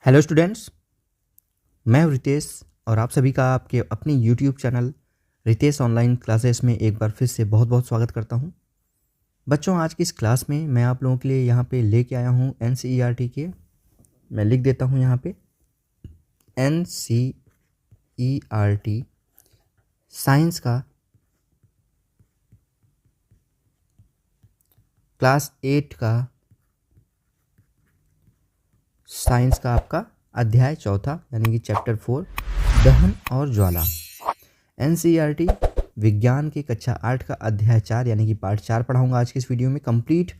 Hello students, मैं हूं रितेश और आप सभी का आपके अपने YouTube channel Ritesh online classes में एक बार फिर से बहुत बहुत स्वागत करता हूं। बच्चों, आज की इस क्लास में मैं आप लोगों के लिए यहां पे लेके आया हूं एनसीईआरटी के, मैं लिख देता हूं यहां पे एनसीईआरटी साइंस का क्लास 8 का साइंस का आपका अध्याय चौथा यानी कि चैप्टर 4 दहन और ज्वाला। एनसीईआरटी विज्ञान की कक्षा 8 का अध्याय 4 यानी कि पार्ट 4 पढ़ाऊंगा आज की इस वीडियो में। कंप्लीट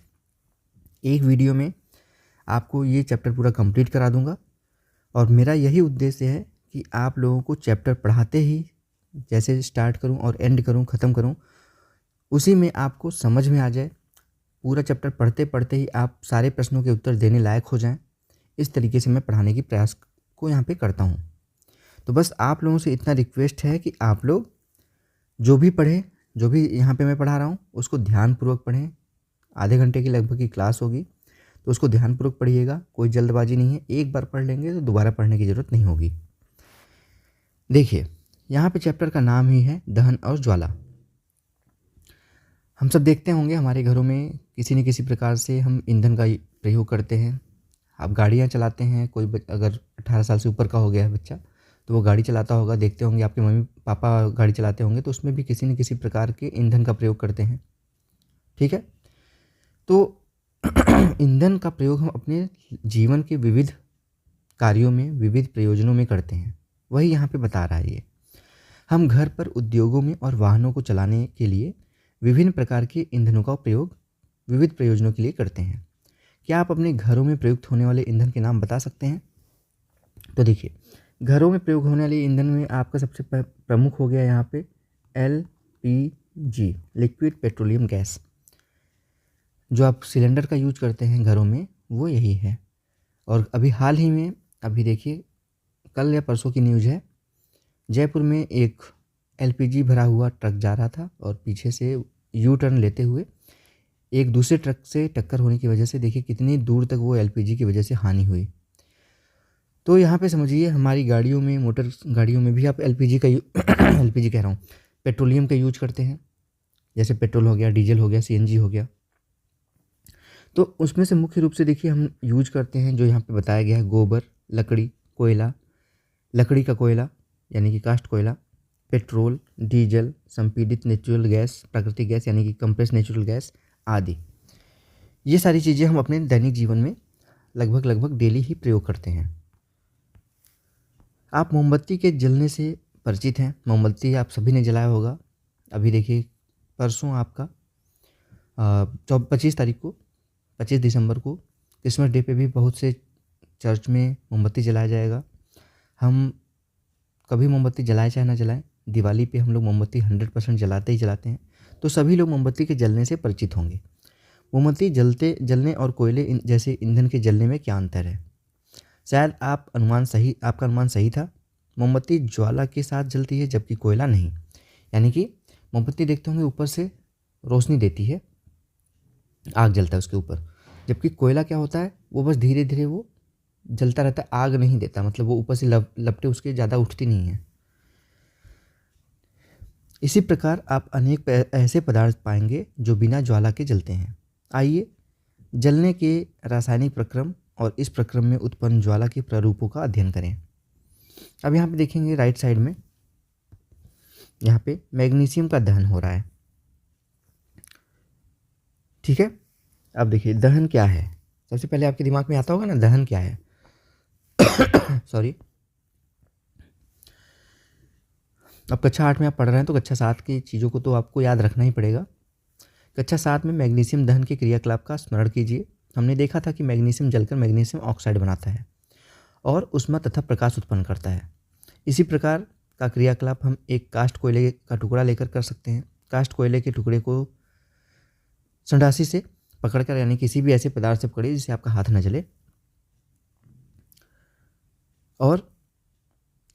एक वीडियो में आपको ये चैप्टर पूरा कंप्लीट करा दूंगा और मेरा यही उद्देश्य है कि आप लोगों को चैप्टर पढ़ाते ही जैसे स्टार्ट करूं और एंड करूं, ख़त्म करूं, उसी में आपको समझ में आ जाए। पूरा चैप्टर पढ़ते पढ़ते ही आप सारे प्रश्नों के उत्तर देने लायक हो जाएं। इस तरीके से मैं पढ़ाने की प्रयास को यहाँ पे करता हूँ। तो बस आप लोगों से इतना रिक्वेस्ट है कि आप लोग जो भी पढ़ें, जो भी यहाँ पे मैं पढ़ा रहा हूँ उसको ध्यानपूर्वक पढ़ें। आधे घंटे की लगभग की क्लास होगी तो उसको ध्यानपूर्वक पढ़िएगा, कोई जल्दबाजी नहीं है। एक बार पढ़ लेंगे तो दोबारा पढ़ने की ज़रूरत नहीं होगी। देखिए, यहाँ पे चैप्टर का नाम ही है दहन और ज्वाला। हम सब देखते होंगे हमारे घरों में किसी न किसी प्रकार से हम ईंधन का प्रयोग करते हैं। आप गाड़ियाँ चलाते हैं, कोई अगर 18 साल से ऊपर का हो गया है बच्चा तो वो गाड़ी चलाता होगा, देखते होंगे आपके मम्मी पापा गाड़ी चलाते होंगे तो उसमें भी किसी न किसी प्रकार के ईंधन का प्रयोग करते हैं। ठीक है, तो ईंधन का प्रयोग हम अपने जीवन के विविध कार्यों में, विविध प्रयोजनों में करते हैं। वही यहाँ पे बता रहा है ये। हम घर पर, उद्योगों में और वाहनों को चलाने के लिए विभिन्न प्रकार के ईंधनों का प्रयोग विविध प्रयोजनों के लिए करते हैं। क्या आप अपने घरों में प्रयुक्त होने वाले ईंधन के नाम बता सकते हैं? तो देखिए, घरों में प्रयोग होने वाले ईंधन में आपका सबसे प्रमुख हो गया यहाँ पे LPG, लिक्विड पेट्रोलियम गैस। जो आप सिलेंडर का यूज करते हैं घरों में वो यही है। और अभी हाल ही में, अभी देखिए कल या परसों की न्यूज़ है, जयपुर में एक LPG भरा हुआ ट्रक जा रहा था और पीछे से यू टर्न लेते हुए एक दूसरे ट्रक से टक्कर होने की वजह से देखिए कितनी दूर तक वो LPG की वजह से हानि हुई। तो यहाँ पे समझिए हमारी गाड़ियों में, मोटर गाड़ियों में भी आप LPG का LPG कह रहा हूँ, पेट्रोलियम का यूज करते हैं। जैसे पेट्रोल हो गया, डीजल हो गया, CNG हो गया। तो उसमें से मुख्य रूप से देखिए हम यूज करते हैं जो यहाँ पे बताया गया है, गोबर, लकड़ी, कोयला, लकड़ी का कोयला यानी कि कास्ट कोयला, पेट्रोल, डीजल, संपीड़ित नेचुरल गैस, प्राकृतिक गैस यानी कि कंप्रेस नेचुरल गैस आदि। ये सारी चीज़ें हम अपने दैनिक जीवन में लगभग डेली ही प्रयोग करते हैं। आप मोमबत्ती के जलने से परिचित हैं। मोमबत्ती आप सभी ने जलाया होगा। अभी देखिए परसों आपका 25 दिसंबर को क्रिसमस डे पे भी बहुत से चर्च में मोमबत्ती जलाया जाएगा। हम कभी मोमबत्ती जलाएं चाहे ना जलाएं, दिवाली पे हम लोग मोमबत्ती 100% जलाते ही जलाते हैं। तो सभी लोग मोमबत्ती के जलने से परिचित होंगे। मोमबत्ती जलने और कोयले जैसे ईंधन के जलने में क्या अंतर है? शायद आपका अनुमान सही था। मोमबत्ती ज्वाला के साथ जलती है जबकि कोयला नहीं। यानी कि मोमबत्ती देखते होंगे ऊपर से रोशनी देती है, आग जलता है उसके ऊपर, जबकि कोयला क्या होता है, वो बस धीरे धीरे वो जलता रहता है, आग नहीं देता। मतलब वो ऊपर से लपटे उसके ज़्यादा उठती नहीं है। इसी प्रकार आप अनेक ऐसे पदार्थ पाएंगे जो बिना ज्वाला के जलते हैं। आइए जलने के रासायनिक प्रक्रम और इस प्रक्रम में उत्पन्न ज्वाला के प्रारूपों का अध्ययन करें। अब यहाँ पे देखेंगे राइट साइड में, यहाँ पे मैग्नीशियम का दहन हो रहा है। ठीक है, अब देखिए दहन क्या है। सबसे पहले आपके दिमाग में आता होगा ना, दहन क्या है। सॉरी, अब कक्षा 8 में आप पढ़ रहे हैं तो कक्षा 7 की चीज़ों को तो आपको याद रखना ही पड़ेगा। कक्षा 7 में मैग्नीशियम दहन के क्रियाकलाप का स्मरण कीजिए। हमने देखा था कि मैग्नीशियम जलकर मैग्नीशियम ऑक्साइड बनाता है और ऊष्मा तथा प्रकाश उत्पन्न करता है। इसी प्रकार का क्रियाकलाप हम एक कास्ट कोयले का टुकड़ा लेकर कर सकते हैं। कास्ट कोयले के टुकड़े को संडासी से पकड़कर, यानी किसी भी ऐसे पदार्थ से पकड़िए जिससे आपका हाथ न जले, और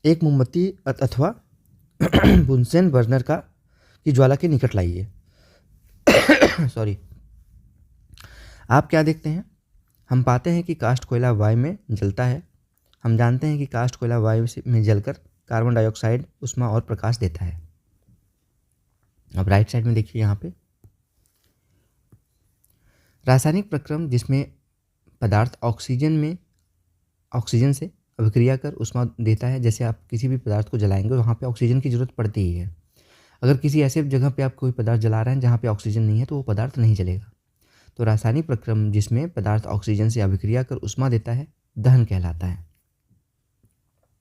एक मोमबत्ती अथवा बुनसेन बर्नर की ज्वाला के निकट लाइए। सॉरी, आप क्या देखते हैं, हम पाते हैं कि कास्ट कोयला वायु में जलता है हम जानते हैं कि काष्ठ कोयला वायु में जलकर कार्बन डाइऑक्साइड, ऊष्मा और प्रकाश देता है। अब राइट साइड में देखिए यहाँ पे रासायनिक प्रक्रम जिसमें पदार्थ ऑक्सीजन से अभिक्रिया कर ऊष्मा देता है। जैसे आप किसी भी पदार्थ को जलाएंगे वहाँ पे ऑक्सीजन की ज़रूरत पड़ती ही है। अगर किसी ऐसे जगह पे आप कोई पदार्थ जला रहे हैं जहाँ पे ऑक्सीजन नहीं है तो वो पदार्थ नहीं जलेगा। तो रासायनिक प्रक्रम जिसमें पदार्थ ऑक्सीजन से अभिक्रिया कर ऊष्मा देता है दहन कहलाता है।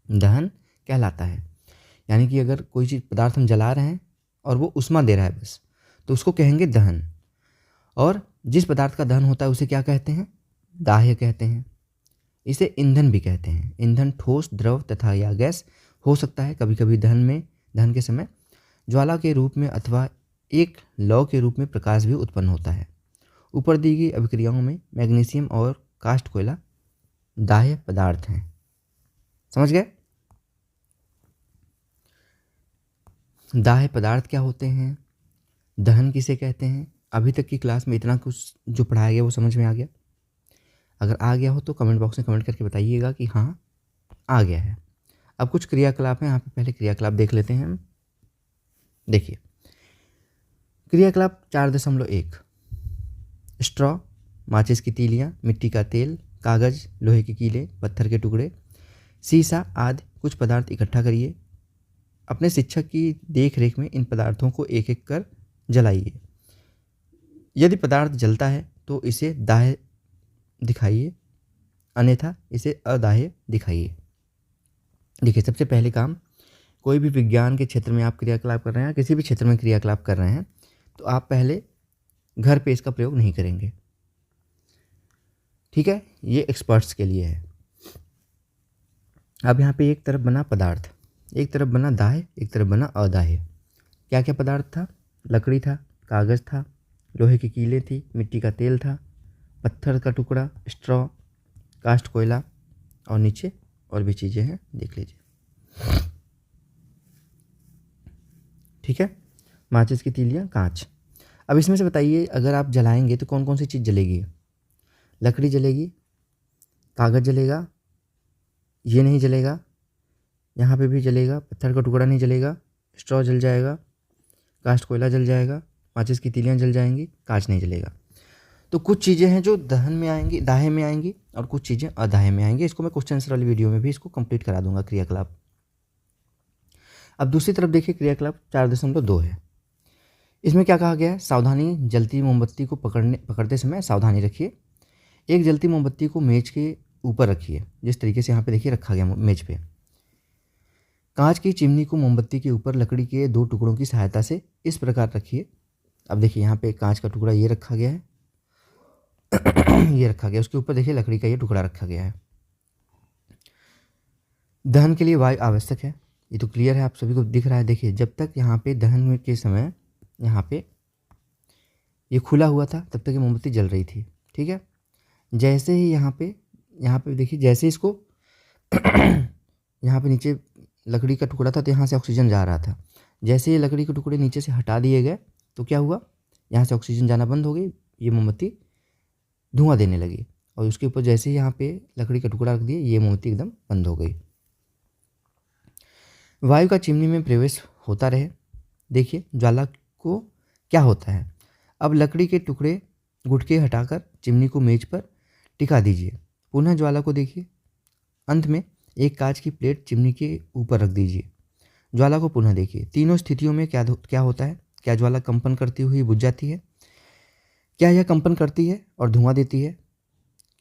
दहन कहलाता है यानी कि अगर कोई चीज़ पदार्थ हम जला रहे हैं और वो ऊष्मा दे रहा है बस, तो उसको कहेंगे दहन। और जिस पदार्थ का दहन होता है उसे क्या कहते हैं? दाह्य कहते हैं। इसे ईंधन भी कहते हैं। ईंधन ठोस, द्रव तथा या गैस हो सकता है। कभी कभी दहन के समय ज्वाला के रूप में अथवा एक लौ के रूप में प्रकाश भी उत्पन्न होता है। ऊपर दी गई अभिक्रियाओं में मैग्नीशियम और काष्ठ कोयला दाह्य पदार्थ हैं। समझ गए? दाह्य पदार्थ क्या होते हैं, दहन किसे कहते हैं? अभी तक की क्लास में इतना कुछ जो पढ़ाया गया वो समझ में आ गया? अगर आ गया हो तो कमेंट बॉक्स में कमेंट करके बताइएगा कि हाँ आ गया है। अब कुछ क्रियाकलाप हैं, यहाँ पे पहले क्रियाकलाप देख लेते हैं हम। देखिए क्रियाकलाप 4.1 स्ट्रॉ, माचिस की तीलियाँ, मिट्टी का तेल, कागज़, लोहे के कीले, पत्थर के टुकड़े, सीसा आदि कुछ पदार्थ इकट्ठा करिए। अपने शिक्षक की देख रेख में इन पदार्थों को एक एक कर जलाइए। यदि पदार्थ जलता है तो इसे दाह्य दिखाइए, अन्यथा इसे अदाह्य दिखाइए। देखिए सबसे पहले काम, कोई भी विज्ञान के क्षेत्र में आप क्रियाकलाप कर रहे हैं, किसी भी क्षेत्र में क्रियाकलाप कर रहे हैं, तो आप पहले घर पे इसका प्रयोग नहीं करेंगे। ठीक है, ये एक्सपर्ट्स के लिए है। अब यहाँ पे एक तरफ बना पदार्थ, एक तरफ बना दाह्य, एक तरफ बना अदाह्य। क्या क्या पदार्थ था? लकड़ी था, कागज़ था, लोहे की कीलें थी, मिट्टी का तेल था, पत्थर का टुकड़ा, स्ट्रॉ, काष्ठ कोयला और नीचे और भी चीज़ें हैं, देख लीजिए। ठीक है, माचिस की तीलियाँ, कांच। अब इसमें से बताइए अगर आप जलाएंगे तो कौन कौन सी चीज़ जलेगी? लकड़ी जलेगी, कागज़ जलेगा, ये नहीं जलेगा, यहाँ पे भी जलेगा, पत्थर का टुकड़ा नहीं जलेगा, स्ट्रॉ जल जाएगा, काष्ठ कोयला जल जाएगा, माचिस की तीलियाँ जल जाएंगी, कांच नहीं जलेगा। तो कुछ चीज़ें हैं जो दहन में आएंगी, दाह्य में आएंगी, और कुछ चीज़ें अदाह्य में आएंगी। इसको मैं क्वेश्चन आंसर वाली वीडियो में भी इसको कंप्लीट करा दूंगा क्रियाकलाप। अब दूसरी तरफ देखिए क्रियाकलाप 4.2 है। इसमें क्या कहा गया है? सावधानी, जलती मोमबत्ती को पकड़ते समय सावधानी रखिए। एक जलती मोमबत्ती को मेज के ऊपर रखिए, जिस तरीके से यहाँ पे देखिए रखा गया मेज पे। कांच की चिमनी को मोमबत्ती के ऊपर लकड़ी के 2 टुकड़ों की सहायता से इस प्रकार रखिए। अब देखिए यहाँ पे कांच का टुकड़ा ये रखा गया है ये रखा गया, उसके ऊपर देखिए लकड़ी का ये टुकड़ा रखा गया है। दहन के लिए वायु आवश्यक है, ये तो क्लियर है, आप सभी को दिख रहा है। देखिए जब तक यहाँ पे दहन के समय यहाँ पे ये खुला हुआ था तब तक ये मोमबत्ती जल रही थी। ठीक है, जैसे ही यहाँ पे देखिए, जैसे इसको यहाँ पे नीचे लकड़ी का टुकड़ा था तो यहाँ से ऑक्सीजन जा रहा था। जैसे ये लकड़ी के टुकड़े नीचे से हटा दिए गए तो क्या हुआ? यहाँ से ऑक्सीजन जाना बंद हो गई, ये मोमबत्ती धुआं देने लगी। और उसके ऊपर जैसे ही यहाँ पे लकड़ी का टुकड़ा रख दिए, ये मोमबत्ती एकदम बंद हो गई। वायु का चिमनी में प्रवेश होता रहे। देखिए ज्वाला को क्या होता है? अब लकड़ी के टुकड़े गुटके हटाकर चिमनी को मेज पर टिका दीजिए। पुनः ज्वाला को देखिए। अंत में एक कांच की प्लेट चिमनी के ऊपर रख दीजिए। ज्वाला को पुनः देखिए। तीनों स्थितियों में क्या होता है? क्या ज्वाला कंपन करती हुई बुझ जाती है? क्या यह कंपन करती है और धुआं देती है?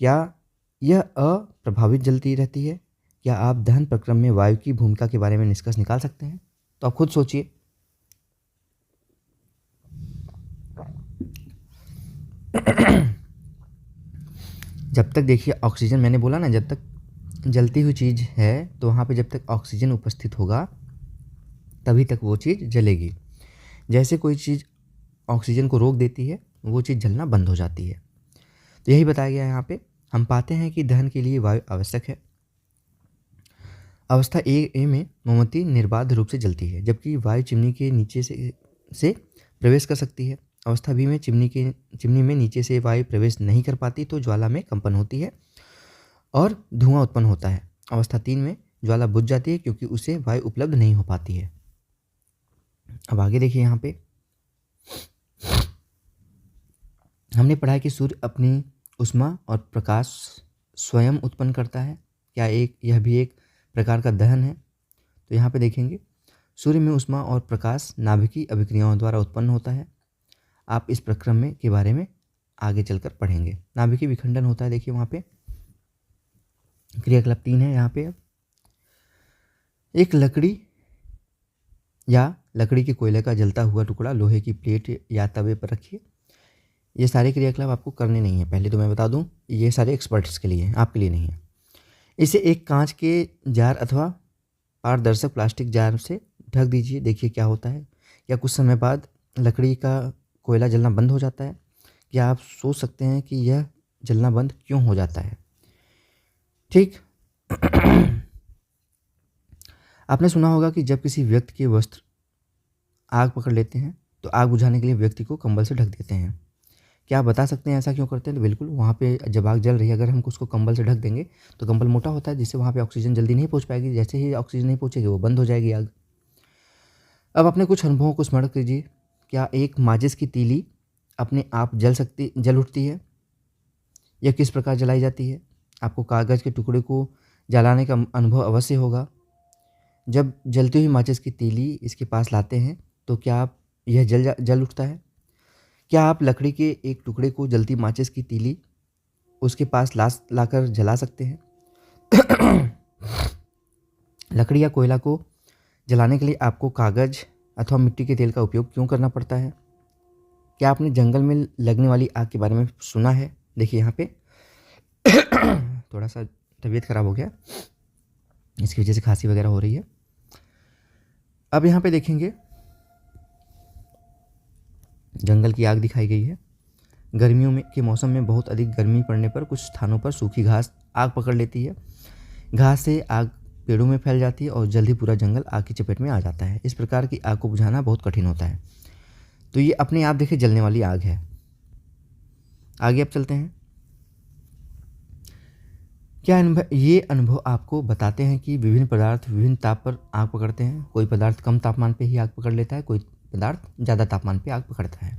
क्या यह अप्रभावित जलती रहती है? क्या आप दहन प्रक्रम में वायु की भूमिका के बारे में निष्कर्ष निकाल सकते हैं? तो आप खुद सोचिए। जब तक देखिए ऑक्सीजन, मैंने बोला ना, जब तक जलती हुई चीज़ है तो वहाँ पे जब तक ऑक्सीजन उपस्थित होगा तभी तक वो चीज़ जलेगी। जैसे कोई चीज़ ऑक्सीजन को रोक देती है वो चीज़ जलना बंद हो जाती है। तो यही बताया गया है यहाँ पे। हम पाते हैं कि दहन के लिए वायु आवश्यक है। अवस्था ए में मोमबत्ती निर्बाध रूप से जलती है, जबकि वायु चिमनी के नीचे से प्रवेश कर सकती है। अवस्था बी में चिमनी में नीचे से वायु प्रवेश नहीं कर पाती तो ज्वाला में कंपन होती है और धुआं उत्पन्न होता है। अवस्था 3 में ज्वाला बुझ जाती है क्योंकि उसे वायु उपलब्ध नहीं हो पाती है। अब आगे देखिए, यहाँ पे हमने पढ़ा है कि सूर्य अपनी ऊष्मा और प्रकाश स्वयं उत्पन्न करता है। क्या यह भी एक प्रकार का दहन है? तो यहाँ पे देखेंगे, सूर्य में ऊष्मा और प्रकाश नाभिकीय अभिक्रियाओं द्वारा उत्पन्न होता है। आप इस प्रक्रम में के बारे में आगे चलकर पढ़ेंगे। नाभिकीय विखंडन होता है, देखिए वहाँ पे क्रियाकलाप 3 है। यहाँ पे एक लकड़ी के कोयले का जलता हुआ टुकड़ा लोहे की प्लेट या तवे पर रखिए। ये सारे क्रियाकलाप आपको करने नहीं है, पहले तो मैं बता दूं, ये सारे एक्सपर्ट्स के लिए हैं, आपके लिए नहीं है। इसे एक कांच के जार अथवा पारदर्शक प्लास्टिक जार से ढक दीजिए। देखिए क्या होता है। क्या कुछ समय बाद लकड़ी का कोयला जलना बंद हो जाता है? क्या आप सोच सकते हैं कि यह जलना बंद क्यों हो जाता है? ठीक आपने सुना होगा कि जब किसी व्यक्ति के वस्त्र आग पकड़ लेते हैं तो आग बुझाने के लिए व्यक्ति को कंबल से ढक देते हैं। क्या आप बता सकते हैं ऐसा क्यों करते हैं? तो बिल्कुल, वहाँ पे जब आग जल रही है, अगर हम उसको कंबल से ढक देंगे तो कंबल मोटा होता है, जिससे वहाँ पे ऑक्सीजन जल्दी नहीं पहुँच पाएगी। जैसे ही ऑक्सीजन नहीं पहुँचेगी वो बंद हो जाएगी आग। अब अपने कुछ अनुभवों को स्मरण कीजिए। क्या एक माचिस की तीली अपने आप जल उठती है? यह किस प्रकार जलाई जाती है? आपको कागज़ के टुकड़े को जलाने का अनुभव अवश्य होगा। जब जलती हुई माचिस की तीली इसके पास लाते हैं तो क्या आप यह जल उठता है? क्या आप लकड़ी के एक टुकड़े को जलती माचिस की तीली उसके पास लाकर जला सकते हैं? लकड़ी या कोयला को जलाने के लिए आपको कागज़ अथवा मिट्टी के तेल का उपयोग क्यों करना पड़ता है? क्या आपने जंगल में लगने वाली आग के बारे में सुना है? देखिए यहाँ पे थोड़ा सा तबीयत खराब हो गया, इसकी वजह से खांसी वगैरह हो रही है। अब यहाँ पे देखेंगे, जंगल की आग दिखाई गई है। गर्मियों के मौसम में बहुत अधिक गर्मी पड़ने पर कुछ स्थानों पर सूखी घास आग पकड़ लेती है। घास से आग पेड़ों में फैल जाती है और जल्दी पूरा जंगल आग की चपेट में आ जाता है। इस प्रकार की आग को बुझाना बहुत कठिन होता है। तो ये अपने आप देखिए जलने वाली आग है। आगे अब चलते हैं। क्या ये अनुभव आपको बताते हैं कि विभिन्न पदार्थ विभिन्न ताप पर आग पकड़ते हैं? कोई पदार्थ कम तापमान पे ही आग पकड़ लेता है, कोई पदार्थ ज़्यादा तापमान पे आग पकड़ता है।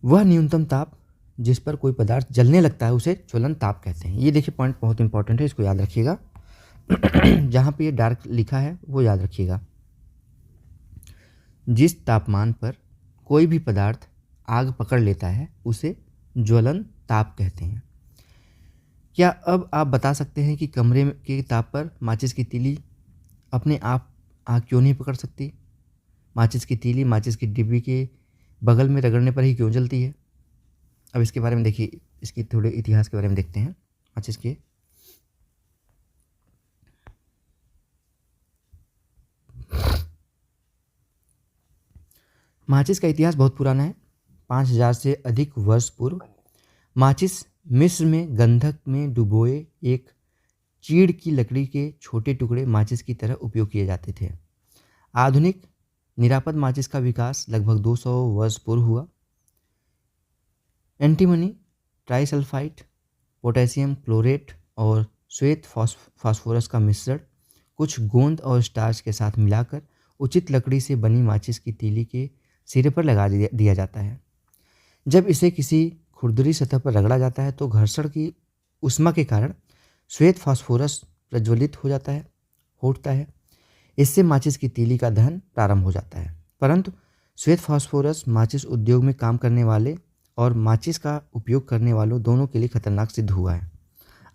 वह न्यूनतम ताप जिस पर कोई पदार्थ जलने लगता है उसे ज्वलन ताप कहते हैं। ये देखिए पॉइंट बहुत इंपॉर्टेंट है, इसको याद रखिएगा। जहाँ पे ये डार्क लिखा है वो याद रखिएगा। जिस तापमान पर कोई भी पदार्थ आग पकड़ लेता है उसे ज्वलन ताप कहते हैं। क्या अब आप बता सकते हैं कि कमरे के ताप पर माचिस की तीली अपने आप आग क्यों नहीं पकड़ सकती? माचिस की तीली माचिस की डिब्बी के बगल में रगड़ने पर ही क्यों जलती है? अब इसके बारे में देखिए, इसकी थोड़े इतिहास के बारे में देखते हैं माचिस के। माचिस का इतिहास बहुत पुराना है। 5000 से अधिक वर्ष पूर्व माचिस मिस्र में गंधक में डुबोए एक चीड़ की लकड़ी के छोटे टुकड़े माचिस की तरह उपयोग किए जाते थे। आधुनिक निरापद माचिस का विकास लगभग 200 वर्ष पूर्व हुआ। एंटीमनी, ट्राइसल्फाइड, पोटेशियम क्लोरेट और श्वेत फास्फोरस का मिश्रण कुछ गोंद और स्टार्च के साथ मिलाकर उचित लकड़ी से बनी माचिस की तीली के सिरे पर लगा दिया जाता है। जब इसे किसी खुरदरी सतह पर रगड़ा जाता है तो घर्षण की ऊष्मा के कारण श्वेत फास्फोरस प्रज्वलित होता है। इससे माचिस की तीली का दहन प्रारंभ हो जाता है। परंतु श्वेत फास्फोरस माचिस उद्योग में काम करने वाले और माचिस का उपयोग करने वालों दोनों के लिए खतरनाक सिद्ध हुआ है।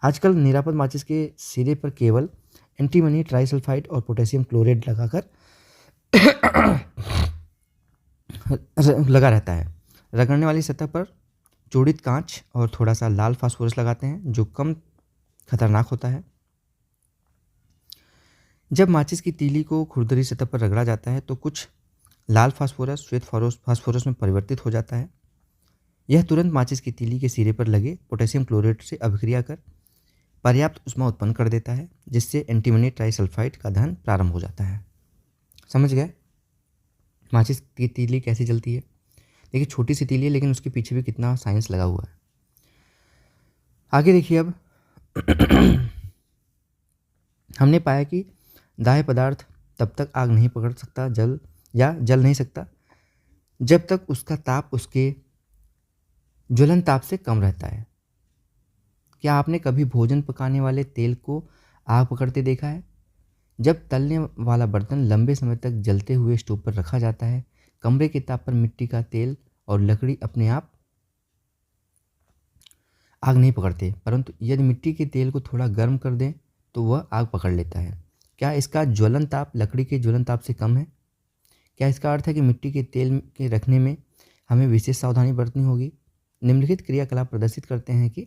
आजकल निरापद माचिस के सिरे पर केवल एंटीमनी, ट्राइसल्फाइड और पोटेशियम क्लोराइड लगा रहता है। रगड़ने वाली सतह पर चूड़ित कांच और थोड़ा सा लाल फास्फोरस लगाते हैं जो कम खतरनाक होता है। जब माचिस की तीली को खुरदरी सतह पर रगड़ा जाता है तो कुछ लाल फास्फोरस श्वेत फास्फोरस में परिवर्तित हो जाता है। यह तुरंत माचिस की तीली के सिरे पर लगे पोटेशियम क्लोराइड से अभिक्रिया कर पर्याप्त ऊष्मा उत्पन्न कर देता है, जिससे एंटीमनी ट्राइसल्फाइड का दहन प्रारंभ हो जाता है। समझ गए माचिस की तीली कैसे जलती है? देखिए छोटी सी तीली है लेकिन उसके पीछे भी कितना साइंस लगा हुआ है। आगे देखिए अब हमने पाया कि दाह्य पदार्थ तब तक आग नहीं पकड़ सकता जल नहीं सकता जब तक उसका ताप उसके ज्वलन ताप से कम रहता है। क्या आपने कभी भोजन पकाने वाले तेल को आग पकड़ते देखा है? जब तलने वाला बर्तन लंबे समय तक जलते हुए स्टोव पर रखा जाता है, कमरे के ताप पर मिट्टी का तेल और लकड़ी अपने आप आग नहीं पकड़ते, परंतु यदि मिट्टी के तेल को थोड़ा गर्म कर दें तो वह आग पकड़ लेता है। क्या इसका ज्वलन ताप लकड़ी के ज्वलन ताप से कम है? क्या इसका अर्थ है कि मिट्टी के तेल के रखने में हमें विशेष सावधानी बरतनी होगी? निम्नलिखित क्रियाकलाप प्रदर्शित करते हैं कि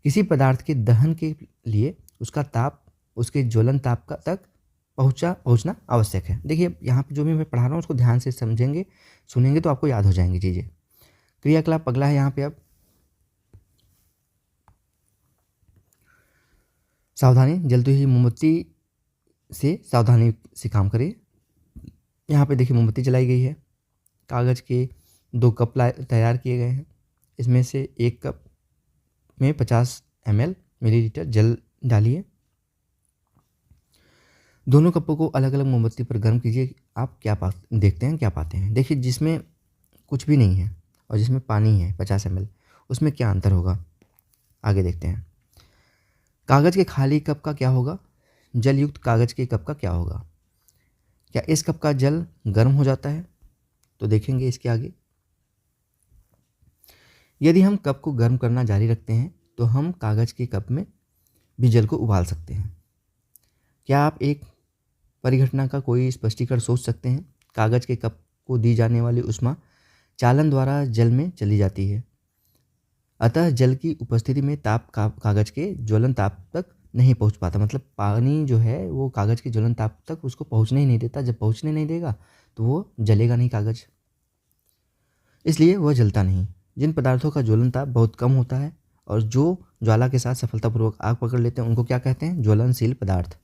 किसी पदार्थ के दहन के लिए उसका ताप उसके ज्वलन ताप तक पहुंचना आवश्यक है। देखिए यहाँ पे जो भी मैं पढ़ा रहा हूँ उसको ध्यान से समझेंगे, सुनेंगे तो आपको याद हो जाएंगी चीज़ें। क्रियाकलाप अगला है यहाँ पे। अब सावधानी, जलती हुई मोमबत्ती से सावधानी से काम करें। यहाँ पे देखिए मोमबत्ती जलाई गई है, कागज़ के 2 कप तैयार किए गए हैं। इसमें से 1 कप में 50 मिलीलीटर जल डालिए। दोनों कपों को अलग अलग मोमबत्ती पर गर्म कीजिए। आप देखते हैं क्या पाते हैं। देखिए जिसमें कुछ भी नहीं है और जिसमें पानी है 50 उसमें क्या अंतर होगा, आगे देखते हैं। कागज़ के खाली कप का क्या होगा, जलयुक्त कागज़ के कप का क्या होगा? क्या इस कप का जल गर्म हो जाता है? तो देखेंगे इसके आगे। यदि हम कप को गर्म करना जारी रखते हैं तो हम कागज़ के कप में भी जल को उबाल सकते हैं। क्या आप एक परिघटना का कोई स्पष्टीकरण सोच सकते हैं? कागज़ के कप को दी जाने वाली ऊष्मा चालन द्वारा जल में चली जाती है, अतः जल की उपस्थिति में ताप कागज़ के ज्वलन ताप तक नहीं पहुंच पाता। मतलब पानी जो है वो कागज़ के ज्वलन ताप तक उसको पहुंचने ही नहीं देता। जब पहुंचने नहीं देगा तो वो जलेगा नहीं कागज़, इसलिए वह जलता नहीं। जिन पदार्थों का ज्वलन ताप बहुत कम होता है और जो ज्वाला के साथ सफलतापूर्वक आग पकड़ लेते हैं उनको क्या कहते हैं? ज्वलनशील पदार्थ।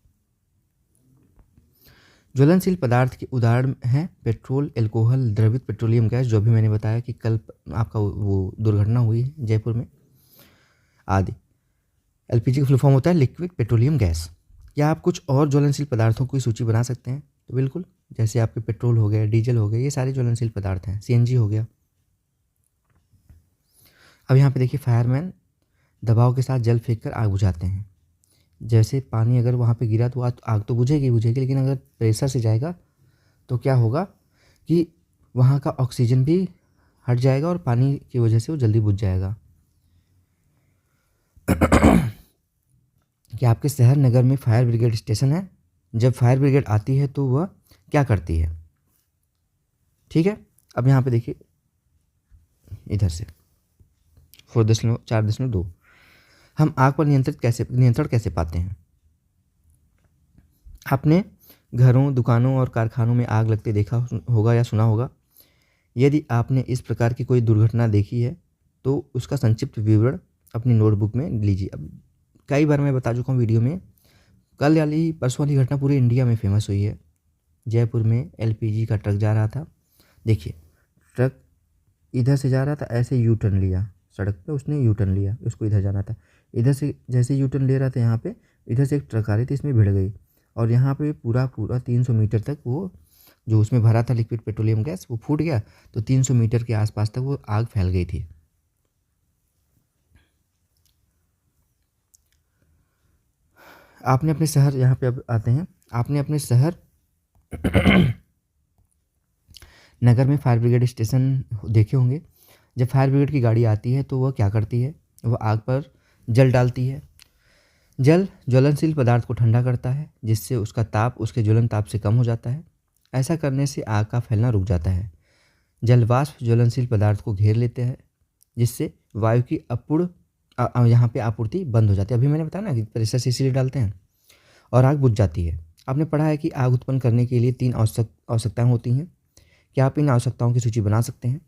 ज्वलनशील पदार्थ के उदाहरण हैं पेट्रोल, अल्कोहल, द्रवित पेट्रोलियम गैस, जो भी मैंने बताया कि कल आपका वो दुर्घटना हुई है जयपुर में, आदि। एलपीजी का फुल फॉर्म होता है लिक्विड पेट्रोलियम गैस। क्या आप कुछ और ज्वलनशील पदार्थों की सूची बना सकते हैं? तो बिल्कुल, जैसे आपके पेट्रोल हो गए, डीजल हो गए, ये सारे ज्वलनशील पदार्थ हैं। सीएनजी हो गया। अब यहाँ पे देखिए फायरमैन दबाव के साथ जल फेंक कर आग बुझाते हैं। जैसे पानी अगर वहाँ पे गिरा तो आग तो बुझेगी, लेकिन अगर प्रेशर से जाएगा तो क्या होगा कि वहाँ का ऑक्सीजन भी हट जाएगा और पानी की वजह से वो जल्दी बुझ जाएगा। क्या आपके शहर नगर में फायर ब्रिगेड स्टेशन है? जब फायर ब्रिगेड आती है तो वह क्या करती है? ठीक है, अब यहाँ पे देखिए इधर से 4.2 हम आग पर नियंत्रण कैसे पाते हैं? आपने घरों, दुकानों और कारखानों में आग लगते देखा होगा या सुना होगा। यदि आपने इस प्रकार की कोई दुर्घटना देखी है तो उसका संक्षिप्त विवरण अपनी नोटबुक में लीजिए। अब कई बार मैं बता चुका हूँ वीडियो में, कल वाली परसों वाली घटना पूरे इंडिया में फेमस हुई है। जयपुर में एलपीजी का ट्रक जा रहा था। देखिए ट्रक इधर से जा रहा था, ऐसे यू टर्न लिया सड़क पे, उसने यू टर्न लिया, उसको इधर जाना था। इधर से जैसे यू टर्न ले रहा था यहाँ पे, इधर से एक ट्रक आ रही थी, इसमें भिड़ गई और यहाँ पे पूरा 300 मीटर तक वो जो उसमें भरा था लिक्विड पेट्रोलियम गैस वो फूट गया, तो 300 मीटर के आसपास तक वो आग फैल गई थी। आपने अपने शहर, यहाँ पे अब आते हैं, आपने अपने शहर नगर में फायर ब्रिगेड स्टेशन देखे होंगे। जब फायर ब्रिगेड की गाड़ी आती है तो वह क्या करती है? वह आग पर जल डालती है। जल ज्वलनशील पदार्थ को ठंडा करता है जिससे उसका ताप उसके ज्वलन ताप से कम हो जाता है। ऐसा करने से आग का फैलना रुक जाता है। जलवाष्प ज्वलनशील पदार्थ को घेर लेते हैं जिससे वायु की यहाँ पे आपूर्ति बंद हो जाती है। अभी मैंने बताया ना कि प्रेशर से इसीलिए डालते हैं और आग बुझ जाती है। आपने पढ़ा है कि आग उत्पन्न करने के लिए 3 आवश्यकताएं होती हैं। क्या आप इन आवश्यकताओं की सूची बना सकते हैं?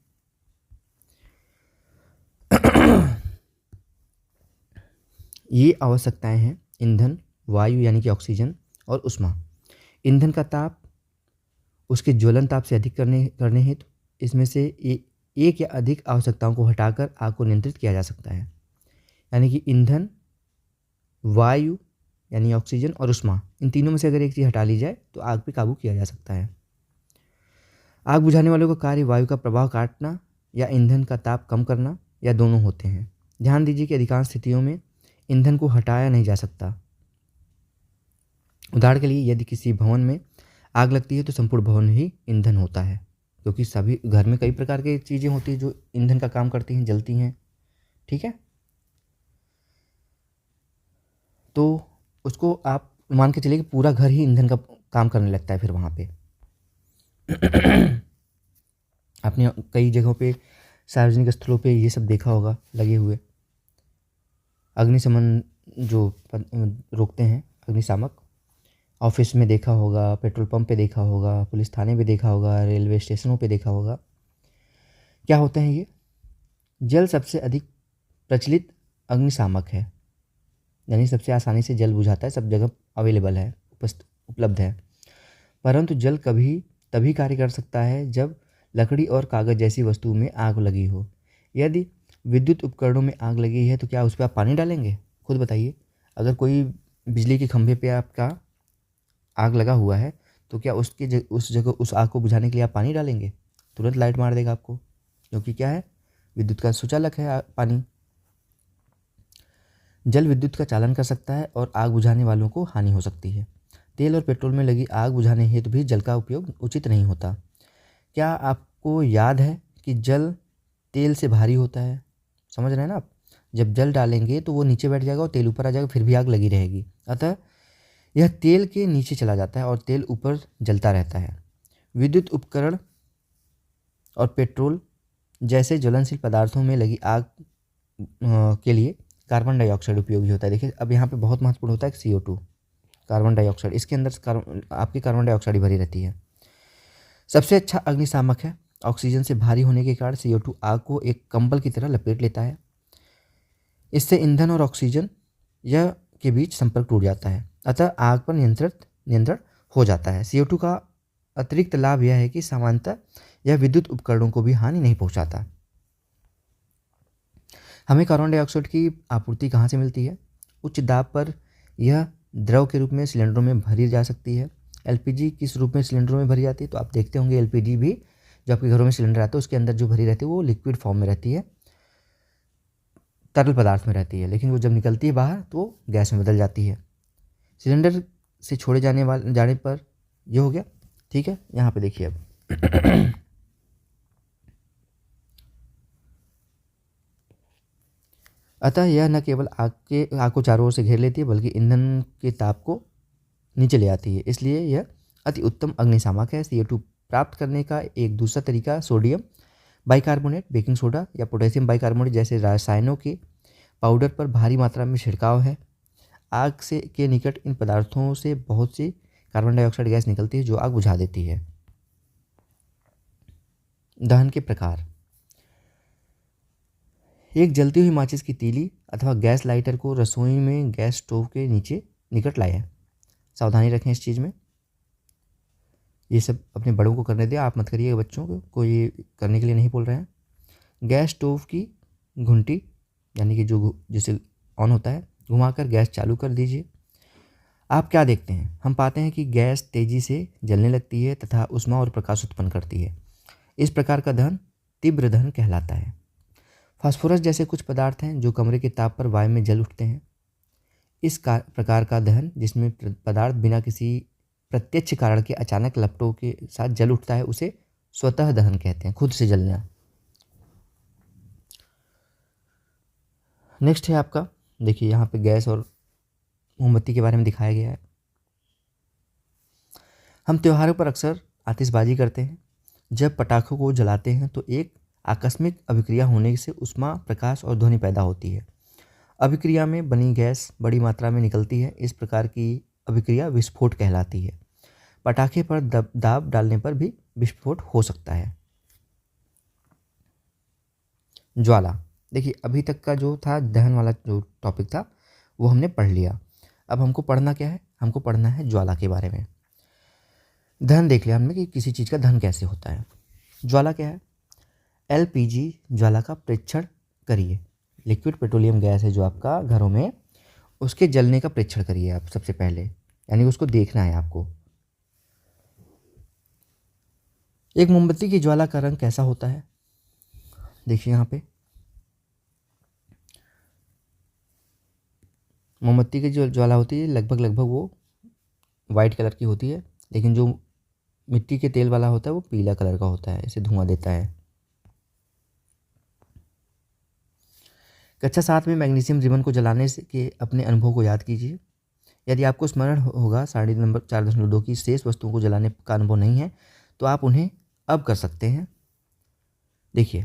ये आवश्यकताएं हैं ईंधन, वायु यानी कि ऑक्सीजन और ऊष्मा। ईंधन का ताप उसके ज्वलन ताप से अधिक करने हेतु इसमें से एक या अधिक आवश्यकताओं को हटाकर आग को नियंत्रित किया जा सकता है। यानी कि ईंधन, वायु यानी ऑक्सीजन और ऊष्मा, इन तीनों में से अगर एक चीज़ हटा ली जाए तो आग पे काबू किया जा सकता है। आग बुझाने वालों का कार्य वायु का प्रभाव काटना या ईंधन का ताप कम करना या दोनों होते हैं। ध्यान दीजिए कि अधिकांश स्थितियों में ईंधन को हटाया नहीं जा सकता। उदाहरण के लिए यदि किसी भवन में आग लगती है तो संपूर्ण भवन ही ईंधन होता है, क्योंकि सभी घर में कई प्रकार की चीज़ें होती हैं जो ईंधन का काम करती हैं, जलती हैं। ठीक है, तो उसको आप मान के चलिए कि पूरा घर ही ईंधन का काम करने लगता है फिर वहाँ पे। आपने कई जगहों पे सार्वजनिक स्थलों पे ये सब देखा होगा लगे हुए अग्निशमन जो रोकते हैं, अग्निशामक। ऑफिस में देखा होगा, पेट्रोल पंप पे देखा होगा, पुलिस थाने पे देखा होगा, रेलवे स्टेशनों पे देखा होगा। क्या होते हैं ये? जल सबसे अधिक प्रचलित अग्निशामक है, यानी सबसे आसानी से जल बुझाता है, सब जगह अवेलेबल है, उपलब्ध है। परंतु जल कभी तभी कार्य कर सकता है जब लकड़ी और कागज़ जैसी वस्तु में आग लगी हो। यदि विद्युत उपकरणों में आग लगी है तो क्या उस पर आप पानी डालेंगे? खुद बताइए। अगर कोई बिजली के खंभे पे आपका आग लगा हुआ है तो क्या उस जगह उस आग को बुझाने के लिए आप पानी डालेंगे? तुरंत लाइट मार देगा आपको, क्योंकि क्या है, विद्युत का सुचालक है पानी। जल विद्युत का चालन कर सकता है और आग बुझाने वालों को हानि हो सकती है। तेल और पेट्रोल में लगी आग बुझाने हेतु भी जल का उपयोग उचित नहीं होता। क्या आपको याद है कि जल तेल से भारी होता है? समझ रहे हैं ना आप? जब जल डालेंगे तो वो नीचे बैठ जाएगा और तेल ऊपर आ जाएगा, फिर भी आग लगी रहेगी। अतः यह तेल के नीचे चला जाता है और तेल ऊपर जलता रहता है। विद्युत उपकरण और पेट्रोल जैसे ज्वलनशील पदार्थों में लगी आग के लिए कार्बन डाइऑक्साइड उपयोगी होता है। देखिए अब यहाँ पे बहुत महत्वपूर्ण होता है CO2, कार्बन डाइऑक्साइड। इसके अंदर आपकी कार्बन डाइऑक्साइड ही भरी रहती है। सबसे अच्छा अग्निशामक है। ऑक्सीजन से भारी होने के कारण CO2 आग को एक कंबल की तरह लपेट लेता है। इससे ईंधन और ऑक्सीजन यह के बीच संपर्क टूट जाता है, अतः आग पर नियंत्रण हो जाता है। CO2 का अतिरिक्त लाभ यह है कि सामान्यतः यह विद्युत उपकरणों को भी हानि नहीं पहुंचाता। हमें कार्बन डाइऑक्साइड की आपूर्ति कहाँ से मिलती है? उच्च दाब पर यह द्रव के रूप में सिलेंडरों में भरी जा सकती है। LPG किस रूप में सिलेंडरों में भरी जाती है? तो आप देखते होंगे LPG भी जो आपके घरों में सिलेंडर आता है उसके अंदर जो भरी रहती है वो लिक्विड फॉर्म में रहती है, तरल पदार्थ में रहती है, लेकिन वो जब निकलती है बाहर तो वो गैस में बदल जाती है। सिलेंडर से छोड़े जाने पर ये हो गया। ठीक है, यहाँ पे देखिए अब अतः यह न केवल आग को चारों ओर से घेर लेती है बल्कि ईंधन के ताप को नीचे ले आती है, इसलिए यह अति उत्तम अग्निशामक है। CO2 प्राप्त करने का एक दूसरा तरीका सोडियम बाइकार्बोनेट, बेकिंग सोडा या पोटेशियम बाइकार्बोनेट जैसे रसायनों के पाउडर पर भारी मात्रा में छिड़काव है। आग से के निकट इन पदार्थों से बहुत सी कार्बन डाइऑक्साइड गैस निकलती है जो आग बुझा देती है। दहन के प्रकार। एक जलती हुई माचिस की तीली अथवा गैस लाइटर को रसोई में गैस स्टोव के निकट लाएं। सावधानी रखें इस चीज़ में। ये सब अपने बड़ों को करने दें, आप मत करिएगा, बच्चों को ये करने के लिए नहीं बोल रहे हैं। गैस स्टोव की घुंटी यानी कि जो जिसे ऑन होता है घुमाकर गैस चालू कर दीजिए। आप क्या देखते हैं? हम पाते हैं कि गैस तेज़ी से जलने लगती है तथा ऊष्मा और प्रकाश उत्पन्न करती है। इस प्रकार का दहन तीव्र दहन कहलाता है। फास्फोरस जैसे कुछ पदार्थ हैं जो कमरे के ताप पर वायु में जल उठते हैं। इस प्रकार का दहन जिसमें पदार्थ बिना किसी प्रत्यक्ष कारण के अचानक लपटों के साथ जल उठता है उसे स्वतः दहन कहते हैं, खुद से जलना। नेक्स्ट है आपका, देखिए यहाँ पे गैस और मोमबत्ती के बारे में दिखाया गया है। हम त्योहारों पर अक्सर आतिशबाजी करते हैं। जब पटाखों को जलाते हैं तो एक आकस्मिक अभिक्रिया होने से ऊष्मा, प्रकाश और ध्वनि पैदा होती है। अभिक्रिया में बनी गैस बड़ी मात्रा में निकलती है। इस प्रकार की अभिक्रिया विस्फोट कहलाती है। पटाखे पर दाब डालने पर भी विस्फोट हो सकता है। ज्वाला। देखिए अभी तक का जो था दहन वाला जो टॉपिक था वो हमने पढ़ लिया। अब हमको पढ़ना क्या है? हमको पढ़ना है ज्वाला के बारे में। दहन देख लिया हमने कि किसी चीज़ का दहन कैसे होता है। ज्वाला क्या है? LPG ज्वाला का परीक्षण करिए। लिक्विड पेट्रोलियम गैस है जो आपका घरों में उसके जलने का परीक्षण करिए आप सबसे पहले, यानी उसको देखना है आपको। एक मोमबत्ती की ज्वाला का रंग कैसा होता है, देखिए यहाँ पे मोमबत्ती की जो ज्वाला होती है लगभग वो वाइट कलर की होती है, लेकिन जो मिट्टी के तेल वाला होता है वो पीला कलर का होता है, इसे धुआं देता है। कक्षा 7 में मैग्नीशियम रिबन को जलाने से के अपने अनुभव को याद कीजिए। यदि आपको स्मरण होगा सारणी नंबर 4.2 की शेष वस्तुओं को जलाने का अनुभव नहीं है तो आप उन्हें अब कर सकते हैं। देखिए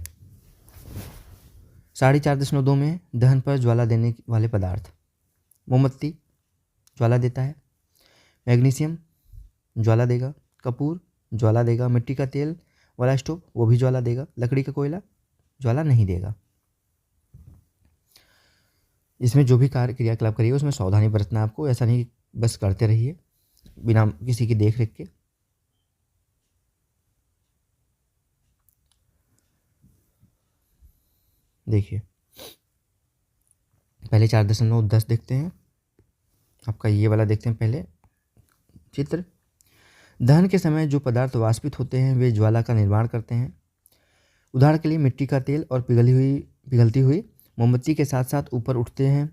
सारणी 4.2 में दहन पर ज्वाला देने वाले पदार्थ, मोमबत्ती ज्वाला देता है, मैग्नीशियम ज्वाला देगा, कपूर ज्वाला देगा, मिट्टी का तेल वाला स्टोव वो भी ज्वाला देगा, लकड़ी का कोयला ज्वाला नहीं देगा। इसमें जो भी कार्य क्रियाकलाप करिए उसमें सावधानी बरतना आपको, ऐसा नहीं बस करते रहिए बिना किसी की देख रेख के। देखिए पहले 4.10 देखते हैं, आपका ये वाला देखते हैं पहले चित्र। दहन के समय जो पदार्थ वाष्पित होते हैं वे ज्वाला का निर्माण करते हैं। उदाहरण के लिए मिट्टी का तेल और पिघलती हुई मोमबत्ती के साथ साथ ऊपर उठते हैं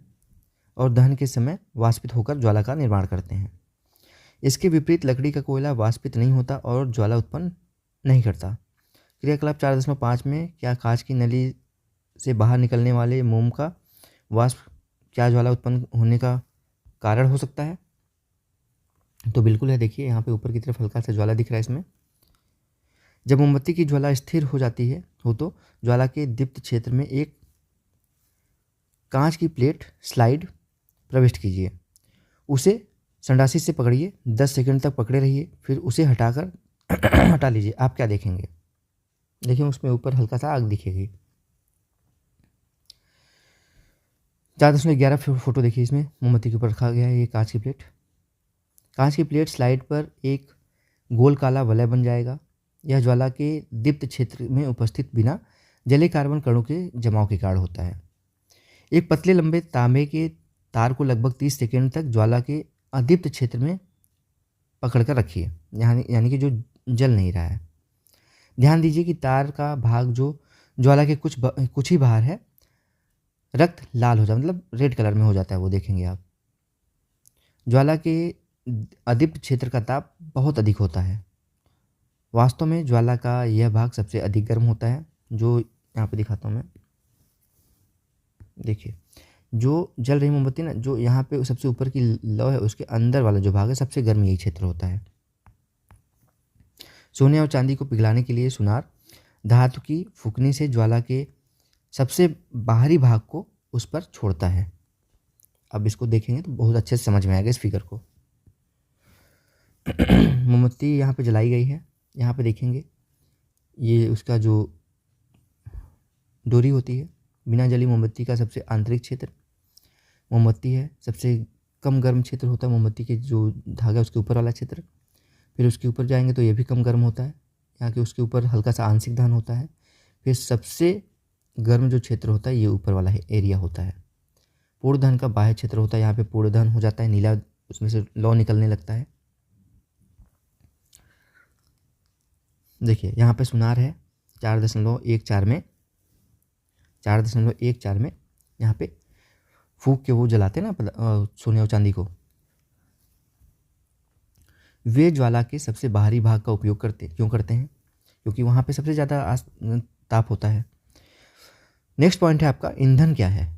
और दहन के समय वाष्पित होकर ज्वाला का निर्माण करते हैं। इसके विपरीत लकड़ी का कोयला वाष्पित नहीं होता और ज्वाला उत्पन्न नहीं करता। क्रियाकलाप 4.5 में क्या कांच की नली से बाहर निकलने वाले मोम का वाष्प क्या ज्वाला उत्पन्न होने का कारण हो सकता है, तो बिल्कुल है। देखिए यहाँ पे ऊपर की तरफ हल्का सा ज्वाला दिख रहा है इसमें। जब मोमबत्ती की ज्वाला स्थिर हो जाती है तो ज्वाला के दीप्त क्षेत्र में एक कांच की प्लेट स्लाइड प्रविष्ट कीजिए, उसे संडासी से पकड़िए, 10 सेकंड तक पकड़े रहिए, फिर उसे हटाकर हटा लीजिए। आप क्या देखेंगे, देखिए उसमें ऊपर हल्का सा आग दिखेगी। 4.11 फोटो देखिए, इसमें मोमबत्ती के ऊपर रखा गया है ये कांच की प्लेट। कांच की प्लेट स्लाइड पर एक गोल काला वलय बन जाएगा। यह ज्वाला के दीप्त क्षेत्र में उपस्थित बिना जले कार्बन कणों के जमाव के कारण होता है। एक पतले लंबे तांबे के तार को लगभग 30 सेकंड तक ज्वाला के अदीप्त क्षेत्र में पकड़कर रखिए, यानी कि जो जल नहीं रहा है। ध्यान दीजिए कि तार का भाग जो ज्वाला के कुछ ही बाहर है रक्त लाल हो जाए, मतलब रेड कलर में हो जाता है, वो देखेंगे आप। ज्वाला के अदीप्त क्षेत्र का ताप बहुत अधिक होता है। वास्तव में ज्वाला का यह भाग सबसे अधिक गर्म होता है, जो यहाँ पे दिखाता हूँ मैं। देखिए जो जल रही मोमबत्ती ना, जो यहाँ पे सबसे ऊपर की लौ है उसके अंदर वाला जो भाग है सबसे गर्म यही क्षेत्र होता है। सोने और चांदी को पिघलाने के लिए सुनार धातु की फुकनी से ज्वाला के सबसे बाहरी भाग को उस पर छोड़ता है। अब इसको देखेंगे तो बहुत अच्छे से समझ में आएगा इस फिगर को। मोमबत्ती यहाँ पे जलाई गई है, यहाँ पे देखेंगे ये उसका जो डोरी होती है, बिना जली मोमबत्ती का सबसे आंतरिक क्षेत्र मोमबत्ती है। सबसे कम गर्म क्षेत्र होता है मोमबत्ती के जो धागा उसके ऊपर वाला क्षेत्र। फिर उसके ऊपर जाएंगे तो ये भी कम गर्म होता है, यहाँ के उसके ऊपर हल्का सा आंशिक दहन होता है। फिर सबसे गर्म जो क्षेत्र होता है ये ऊपर वाला एरिया होता है। पूर्ण दहन का बाह्य क्षेत्र होता है, यहाँ पे पूर्ण दहन हो जाता है, नीला उसमें से लौ निकलने लगता है। देखिए यहाँ पे सुनार है 4.14 में 4.14 में यहाँ पे फूंक के वो जलाते हैं ना सोने और चांदी को, वे ज्वाला के सबसे बाहरी भाग का उपयोग क्यों करते हैं, क्योंकि वहाँ पे सबसे ज़्यादा ताप होता है। नेक्स्ट पॉइंट है आपका ईंधन क्या है।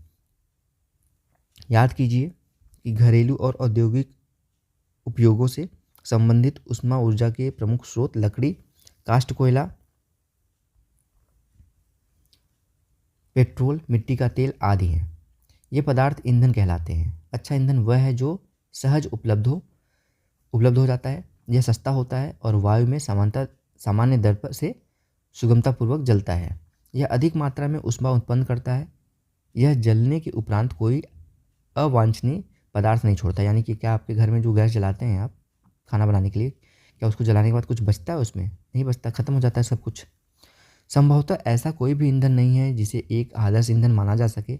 याद कीजिए कि घरेलू और औद्योगिक उपयोगों से संबंधित ऊष्मा ऊर्जा के प्रमुख स्रोत लकड़ी, काष्ठ कोयला, पेट्रोल, मिट्टी का तेल आदि हैं। ये पदार्थ ईंधन कहलाते हैं। अच्छा ईंधन वह है जो सहज उपलब्ध हो जाता है, यह सस्ता होता है और वायु में सामान्य दर पर से सुगमतापूर्वक जलता है। यह अधिक मात्रा में ऊष्मा उत्पन्न करता है। यह जलने के उपरांत कोई अवांछनीय पदार्थ नहीं छोड़ता, यानी कि क्या आपके घर में जो गैस जलाते हैं आप खाना बनाने के लिए, क्या उसको जलाने के बाद कुछ बचता है, उसमें नहीं बचता, खत्म हो जाता है सब कुछ। संभवतः ऐसा कोई भी ईंधन नहीं है जिसे एक आदर्श ईंधन माना जा सके।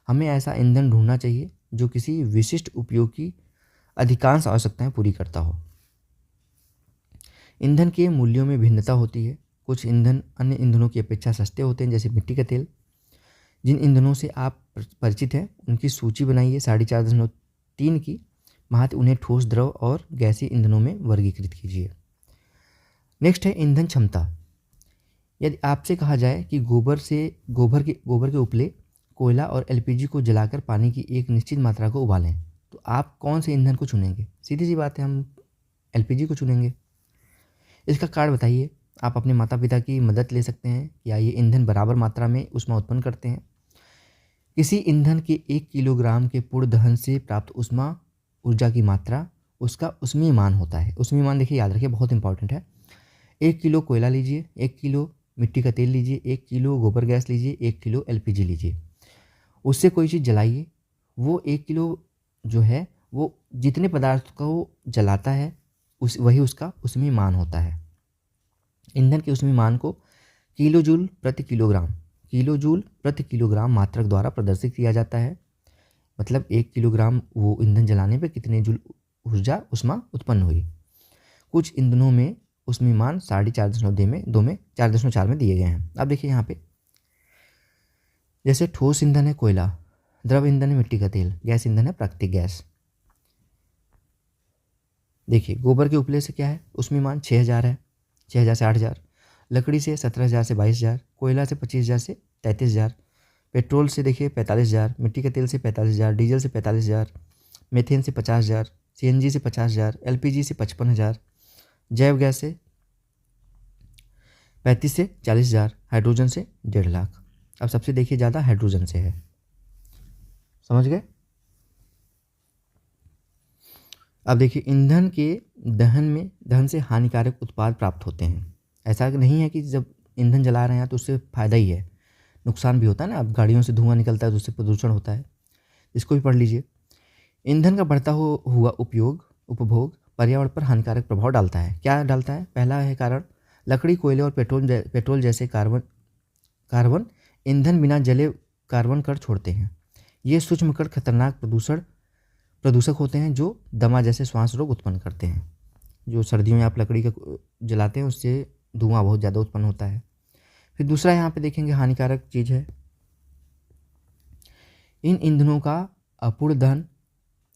हमें ऐसा ईंधन ढूंढना चाहिए जो किसी विशिष्ट उपयोग की अधिकांश आवश्यकताएं पूरी करता हो। ईंधन के मूल्यों में भिन्नता होती है। कुछ ईंधन अन्य ईंधनों की अपेक्षा सस्ते होते हैं, जैसे मिट्टी का तेल। जिन ईंधनों से आप परिचित हैं उनकी सूची बनाइए 4.3 की महत्व उन्हें ठोस, द्रव और गैसीय ईंधनों में वर्गीकृत कीजिए। नेक्स्ट है ईंधन क्षमता। यदि आपसे कहा जाए कि गोबर के उपले, कोयला और एलपीजी को जलाकर पानी की एक निश्चित मात्रा को उबालें, तो आप कौन से ईंधन को चुनेंगे? सीधी सी बात है, हम एलपीजी को चुनेंगे। इसका कारण बताइए। आप अपने माता पिता की मदद ले सकते हैं। क्या ये ईंधन बराबर मात्रा में ऊष्मा उत्पन्न करते हैं? किसी ईंधन के 1 किलोग्राम के पूर्ण दहन से प्राप्त ऊर्जा की मात्रा उसका ऊष्मीय मान होता है। ऊष्मीय मान देखिए, याद रखिए, बहुत इंपॉर्टेंट है। 1 किलो कोयला लीजिए, 1 किलो मिट्टी का तेल लीजिए, 1 किलो गोबर गैस लीजिए, 1 किलो एलपीजी लीजिए। उससे कोई चीज़ जलाइए, वो 1 किलो जो है वो जितने पदार्थ को जलाता है वही उसका ऊष्मीय मान होता है। ईंधन के ऊष्मीय मान को किलोजूल प्रति किलोग्राम मात्रक द्वारा प्रदर्शित किया जाता है। मतलब 1 किलोग्राम वो ईंधन जलाने पे कितने जूल ऊष्मा उत्पन्न हुई। कुछ ईंधनों में ऊष्मीय मान 4.4 में दिए गए हैं। अब देखिए यहाँ पे, जैसे ठोस ईंधन है कोयला, द्रव ईंधन है मिट्टी का तेल, गैस ईंधन है प्राकृतिक गैस। देखिए गोबर के उपले से क्या है, ऊष्मीय मान 6,000 है, 6,000 से 8,000। लकड़ी से 17,000 से 22,000, कोयला से 25,000 से 33,000, पेट्रोल से देखिए 45,000, मिट्टी के तेल से 45,000, डीजल से 45,000, मीथेन से 50,000, सीएनजी से 50,000, एलपीजी से 55,000, जैव गैस से 35 से 40,000, हाइड्रोजन से 1.5 लाख। अब सबसे देखिए ज़्यादा हाइड्रोजन से है। समझ गए? अब देखिए ईंधन के दहन से हानिकारक उत्पाद प्राप्त होते हैं। ऐसा नहीं है कि जब ईंधन जला रहे हैं तो उससे फ़ायदा ही है, नुकसान भी होता है ना। अब गाड़ियों से धुआं निकलता है तो उससे प्रदूषण होता है। इसको भी पढ़ लीजिए। ईंधन का बढ़ता हुआ उपभोग पर्यावरण पर हानिकारक प्रभाव डालता है। क्या डालता है? पहला है कारण, लकड़ी, कोयले और पेट्रोल जैसे कार्बन ईंधन बिना जले कार्बन कण छोड़ते हैं। ये सूक्ष्म कण खतरनाक प्रदूषक होते हैं जो दमा जैसे श्वास रोग उत्पन्न करते हैं। जो सर्दियों में आप लकड़ी का जलाते हैं उससे धुआं बहुत ज़्यादा उत्पन्न होता है। फिर दूसरा यहाँ पे देखेंगे हानिकारक चीज़ है, इन ईंधनों का अपूर्ण दहन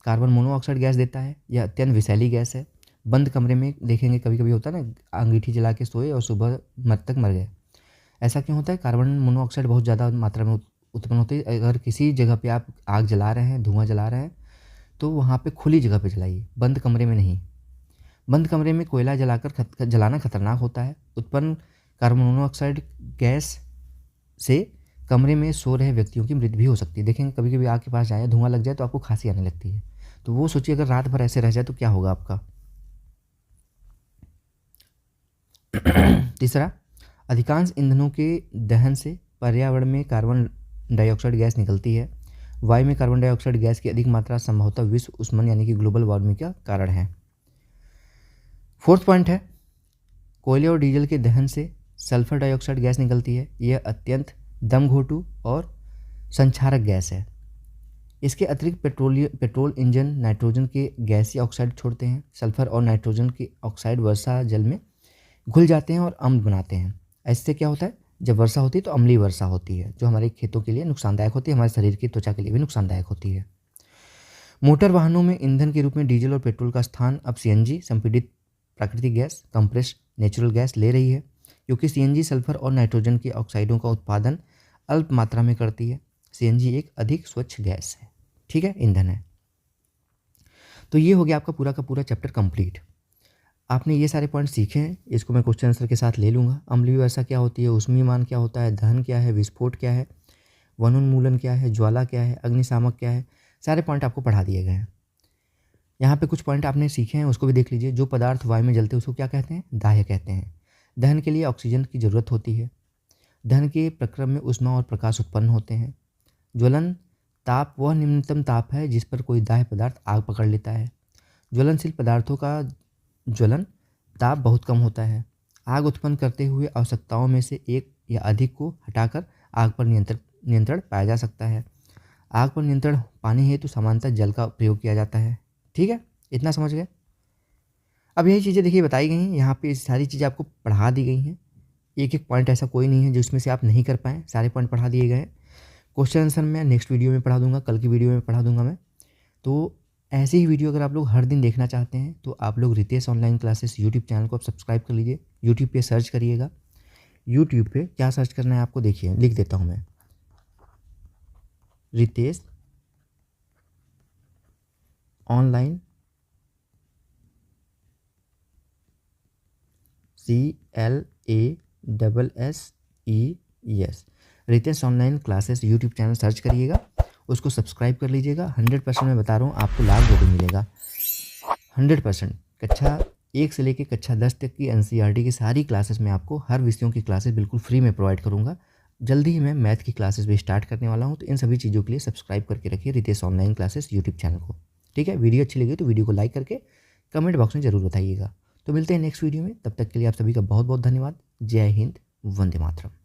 कार्बन मोनोऑक्साइड गैस देता है। यह अत्यंत विषैली गैस है। बंद कमरे में देखेंगे कभी कभी होता है ना, अंगीठी जला के सोए और सुबह तक मर गए। ऐसा क्यों होता है? कार्बन मोनोऑक्साइड बहुत ज़्यादा मात्रा में उत्पन्न होती है। अगर किसी जगह पे आप आग जला रहे हैं, धुआं जला रहे हैं, तो वहाँ पे खुली जगह पे जलाइए, बंद कमरे में नहीं। बंद कमरे में कोयला जलाना खतरनाक होता है। उत्पन्न कार्बन मोनोऑक्साइड गैस से कमरे में सो रहे व्यक्तियों की मृत्यु भी हो सकती है। देखेंगे कभी कभी आग के पास जाए, धुआं लग जाए तो आपको खांसी आने लगती है। तो वो सोचिए अगर रात भर ऐसे रह जाए तो क्या होगा आपका। तीसरा, अधिकांश ईंधनों के दहन से पर्यावरण में कार्बन डाइऑक्साइड गैस निकलती है। वायु में कार्बन डाइऑक्साइड गैस की अधिक मात्रा संभवतः विश्व उष्मन यानी कि ग्लोबल वार्मिंग का कारण है। फोर्थ पॉइंट है, कोयले और डीजल के दहन से सल्फर डाइऑक्साइड गैस निकलती है। यह अत्यंत दमघोटू और संक्षारक गैस है। इसके अतिरिक्त पेट्रोल इंजन नाइट्रोजन के गैसीय ऑक्साइड छोड़ते हैं। सल्फर और नाइट्रोजन के ऑक्साइड वर्षा जल में घुल जाते हैं और अम्ल बनाते हैं। ऐसे क्या होता है, जब वर्षा होती है तो अम्लीय वर्षा होती है, जो हमारे खेतों के लिए नुकसानदायक होती है, हमारे शरीर की त्वचा के लिए भी नुकसानदायक होती है। मोटर वाहनों में ईंधन के रूप में डीजल और पेट्रोल का स्थान अब सीएनजी, संपीड़ित प्राकृतिक गैस, कंप्रेस्ड नेचुरल गैस ले रही है, क्योंकि सीएनजी सल्फर और नाइट्रोजन के ऑक्साइडों का उत्पादन अल्प मात्रा में करती है। सीएनजी एक अधिक स्वच्छ गैस है, ठीक है, ईंधन है। तो ये हो गया आपका पूरा का पूरा चैप्टर कंप्लीट। आपने ये सारे पॉइंट सीखे हैं, इसको मैं क्वेश्चन आंसर के साथ ले लूँगा। अम्लीय वर्षा क्या होती है, ऊष्मीय मान क्या होता है, दहन क्या है, विस्फोट क्या है, वनोन्मूलन क्या है, ज्वाला क्या है, अग्निशामक क्या है, सारे पॉइंट आपको पढ़ा दिए गए हैं। यहाँ पे कुछ पॉइंट आपने सीखे हैं, उसको भी देख लीजिए। जो पदार्थ वायु में जलते हैं उसको क्या कहते हैं? दाह्य कहते हैं। दहन के लिए ऑक्सीजन की ज़रूरत होती है। दहन के प्रक्रम में ऊष्मा और प्रकाश उत्पन्न होते हैं। ज्वलन ताप वह निम्नतम ताप है जिस पर कोई दाह्य पदार्थ आग पकड़ लेता है। ज्वलनशील पदार्थों का ज्वलन ताप बहुत कम होता है। आग उत्पन्न करते हुए आवश्यकताओं में से एक या अधिक को हटाकर आग पर नियंत्रण पाया जा सकता है। आग पर नियंत्रण पाने हेतु सामान्यतः जल का प्रयोग किया जाता है। ठीक है, इतना समझ गए। अब यही चीज़ें देखिए बताई गई हैं, यहाँ पे सारी चीज़ें आपको पढ़ा दी गई हैं। एक एक पॉइंट ऐसा कोई नहीं है जिसमें से आप नहीं कर पाएँ, सारे पॉइंट पढ़ा दिए गए हैं। क्वेश्चन आंसर मैं नेक्स्ट वीडियो में पढ़ा दूंगा, कल की वीडियो में पढ़ा दूंगा मैं। तो ऐसे ही वीडियो अगर आप लोग हर दिन देखना चाहते हैं तो आप लोग Ritesh online classes YouTube channel को आप सब्सक्राइब कर लीजिए। यूट्यूब पे सर्च करिएगा। यूट्यूब पे क्या सर्च करना है आपको, देखिए लिख देता हूँ मैं, Ritesh online CLASSES Ritesh online classes YouTube channel search करिएगा, उसको सब्सक्राइब कर लीजिएगा। 100% मैं बता रहा हूँ आपको लाभ जो भी मिलेगा 100%। कक्षा 1 से लेकर कक्षा 10 तक की NCERT की सारी क्लासेस में आपको हर विषयों की क्लासेस बिल्कुल फ्री में प्रोवाइड करूँगा। जल्दी ही मैं मैथ की क्लासेस भी स्टार्ट करने वाला हूँ, तो इन सभी चीज़ों के लिए सब्सक्राइब करके रखिए Ritesh online classes YouTube channel को। ठीक है, वीडियो अच्छी लगी तो वीडियो को लाइक करके कमेंट बॉक्स में ज़रूर बताइएगा। तो मिलते हैं नेक्स्ट वीडियो में, तब तक के लिए आप सभी का बहुत बहुत धन्यवाद। जय हिंद, वंदे मातरम।